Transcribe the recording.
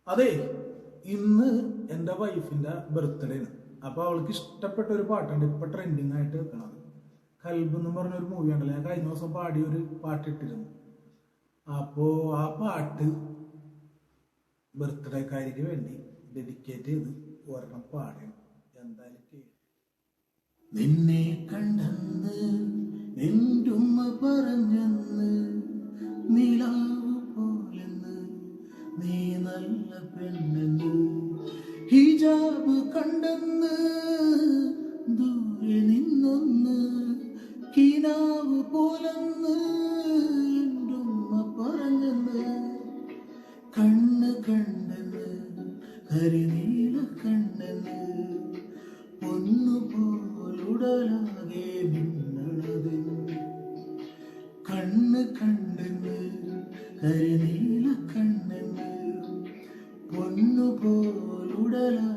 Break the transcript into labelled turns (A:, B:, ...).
A: അതെ, ഇന്ന് എൻ്റെ വൈഫിൻ്റെ ബർത്ത്ഡേ ആണ്. അപ്പോൾ അവൾക്ക് ഇഷ്ടപ്പെട്ട ഒരു പാട്ടുണ്ട് ഇപ്പം ട്രെൻഡിങ് ആയിട്ട് വെക്കണത്. കൽബ് എന്ന് പറഞ്ഞൊരു മൂവി ഉണ്ടല്ലോ, ഞാൻ കഴിഞ്ഞ ദിവസം പാടിയൊരു പാട്ടിട്ടിരുന്നു. അപ്പോൾ ആ പാട്ട് ബർത്ത്ഡേക്കാരിക്ക് വേണ്ടി ഡെഡിക്കേറ്റ് ചെയ്ത് ഒരെണ്ണം പാടി. എന്തായാലും നിന്നെ കണ്ടെന്ന് നിന്റുമ്മ പറഞ്ഞെന്ന്, നിലാവ് പോലെന്ന് നീ നല്ല പെണ്ണെന്ന്, ഹിജാബ് കണ്ടെന്ന് ദൂരെ നിന്നൊന്ന്, കിനാവ് പോലെന്ന് എന്റുമ്മ പറഞ്ഞെന്ന്, കണ്ണ് കണ്ടെന്ന് കരിനീല കണ്ണെന്ന്, പൊന്നുപോലുടലാകെ മിന്നണത്, കണ്ണ് കണ്ടെന്ന് കരിനീല കണ്ണെന്ന്, പൊന്നുപോലുടലാ